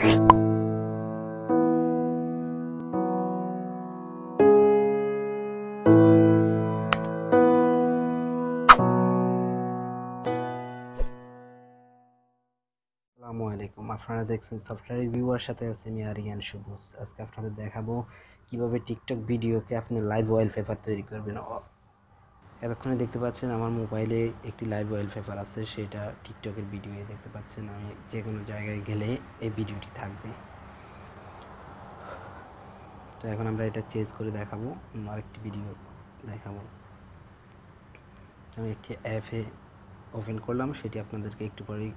আসসালামু আলাইকুম, আপনারা দেখছেন সফটওয়্যার রিভিউয়ার সাথে আছে আমি আরিয়ান সবুজ। আজকে আপনাদের দেখাবো কিভাবে টিকটক ভিডিওকে আপনি লাইভ ওয়ালপেপার তৈরি করবেন। এতক্ষণে দেখতে পাচ্ছেন আমার মোবাইলে একটি লাইভ ওয়ালপেপার আছে, সেটা টিকটকের ভিডিও দেখতে পাচ্ছেন। আমি যে কোনো জায়গায় গেলে এই ভিডিওটি থাকবে। তো এখন আমরা এটা চেঞ্জ করে দেখাবো, আরেকটি ভিডিও দেখাবো। আমি একটি অ্যাপে ওপেন করলাম, সেটি আপনাদেরকে একটু পরেই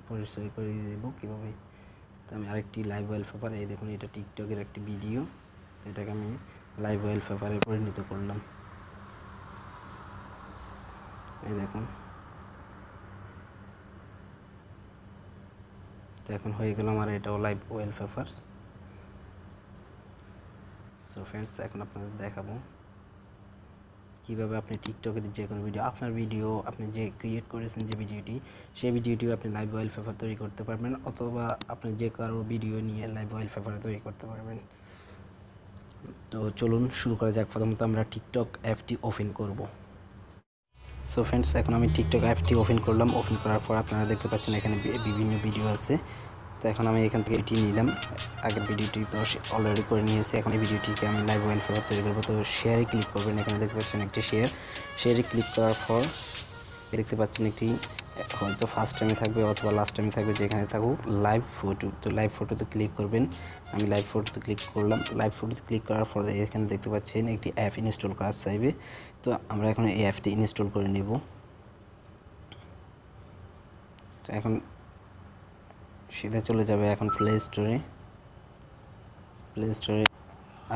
পরিচয় করে দিয়ে দেবো কীভাবে। তো আমি আরেকটি লাইভ ওয়ালপেপার, এই দেখুন এটা টিকটকের একটি ভিডিও, তো এটাকে আমি লাইভ ওয়ালপেপারে পরিণত করলাম। এই দেখুন, তো এখন হয়ে গেল আমার এটাও লাইভ ওয়ালপেপার। সো ফ্রেন্ডস, এখন আপনাদের দেখাবো কীভাবে আপনি টিকটকের যে কোনো ভিডিও, আপনার ভিডিও আপনি যে ক্রিয়েট করেছেন যে ভিডিওটি, সেই ভিডিওটিও আপনি লাইভ ওয়ালপেপার তৈরি করতে পারবেন, অথবা আপনি যে কারো ভিডিও নিয়ে লাইভ ওয়ালপেপার তৈরি করতে পারবেন। তো চলুন শুরু করা যাক। প্রথমত আমরা টিকটক অ্যাপটি ওপেন করব। সো ফ্রেন্ডস, এখন আমি টিকটক অ্যাপটি ওপেন করলাম। ওপেন করার পর আপনারা দেখতে পাচ্ছেন এখানে বিভিন্ন ভিডিও আছে। তো এখন আমি এখান থেকে এটি নিলাম, আগের ভিডিওটি তো অলরেডি করে নিয়েছি। এখন এই ভিডিওটিকে আমি লাইভ ওয়ালপেপার তৈরি করবো। তো শেয়ারে ক্লিক করবেন, এখানে দেখতে পাচ্ছেন একটি শেয়ারে ক্লিক করার পর দেখতে পাচ্ছেন একটি, হয়তো ফার্স্ট টাইমে থাকবে অথবা লাস্ট টাইমে থাকবে, যেখানে থাকুক লাইভ ফটো। তো লাইভ ফটোতে ক্লিক করবেন। আমি লাইভ ফটোতে ক্লিক করলাম। লাইভ ফটোতে ক্লিক করার পর এখানে দেখতে পাচ্ছেন একটি অ্যাপ ইনস্টল করা চাইবে। তো আমরা এখন এই অ্যাপটি ইনস্টল করে নেব। তো এখন সিধা চলে যাবে এখন প্লে স্টোরে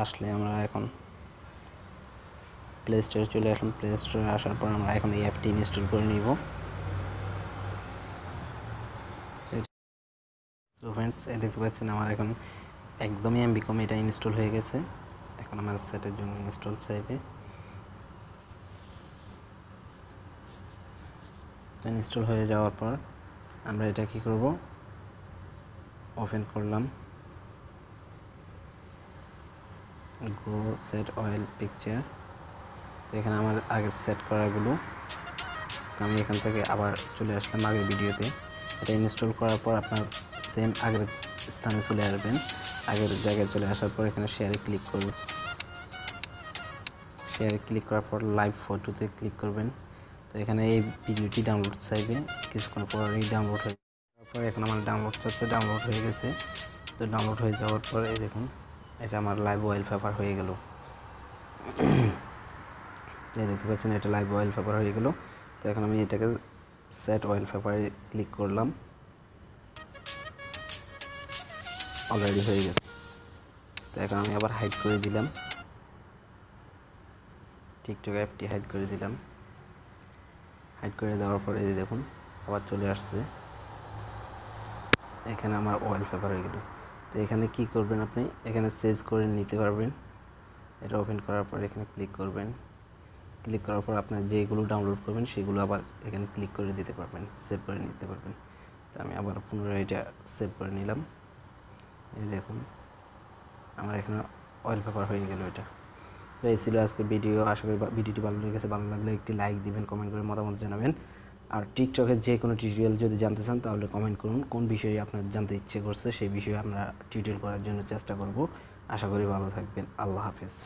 আসলে আমরা এখন প্লে স্টোরে চলে আসলাম। প্লে স্টোরে আসার পর আমরা এখন এই অ্যাপটি ইনস্টল করে নিব। সো ফ্রেন্ডস, দেখতে পাচ্ছেন আমার এখন একদমই এমবি কম এটা ইনস্টল হয়ে গেছে। এখন আমার সেটের জন্য ইনস্টল চাইবে। ইনস্টল হয়ে যাওয়ার পর আমরা এটা কি করব, ওপেন করলাম গো সেট অয়েল পিকচার। তো এখানে আমার আগের সেট করাগুলো, তো আমি এখান থেকে আবার চলে আসলাম আগের ভিডিওতে। এটা ইনস্টল করার পর আপনার সেম আগের স্থানে চলে আসবেন। আগের জায়গায় চলে আসার পর এখানে শেয়ারে ক্লিক করবেন। শেয়ারে ক্লিক করার পর লাইভ ফটোতে ক্লিক করবেন। তো এখানে এই ভিডিওটি ডাউনলোড চাইবে, কিছুক্ষণ পরেই ডাউনলোড হয়ে যাওয়ার পর এখন আমার ডাউনলোড চাচ্ছে, ডাউনলোড হয়ে গেছে। তো ডাউনলোড হয়ে যাওয়ার পর এই দেখুন এটা আমার লাইভ ওয়ালপেপার হয়ে গেল। এই দেখতে পাচ্ছেন এটা লাইভ ওয়ালপেপার হয়ে গেল। তো এখন আমি এটাকে সেট ওয়ালপেপারে ক্লিক করলাম, অলরেডি হয়ে গেছে। তো এখন আমি আবার হাইড করে দিলাম, টিকটক অ্যাপটি হাইড করে দিলাম। হাইড করে দেওয়ার পরে এই দেখুন আবার চলে আসছে, এখানে আমার ওয়ালপেপার হয়ে গেল। তো এখানে কি করবেন, আপনি এখানে চেঞ্জ করে নিতে পারবেন। এটা ওপেন করার পর এখানে ক্লিক করবেন। ক্লিক করার পর আপনার যেগুলো ডাউনলোড করবেন সেগুলো আবার এখানে ক্লিক করে দিতে পারবেন, সেভ করে নিতে পারবেন। তো আমি আবার পুনরায় এটা সেভ করে নিলাম। এই দেখুন আমার এখানে ওয়ালপেপার হয়ে গেল এটা। তো এই ছিল আজকে ভিডিও। আশা করি ভিডিওটি ভালো লেগেছে। ভালো লাগলে একটি লাইক দিবেন, কমেন্ট করে মতামত জানাবেন। আর টিকটকের যে কোনো টিউটোরিয়াল যদি জানতে চান তাহলে কমেন্ট করুন, কোন বিষয়ে আপনার জানতে ইচ্ছে করছে সেই বিষয়ে আমরা টিউটোরিয়াল করার জন্য চেষ্টা করব। আশা করি ভালো থাকবেন। আল্লাহ হাফেজ।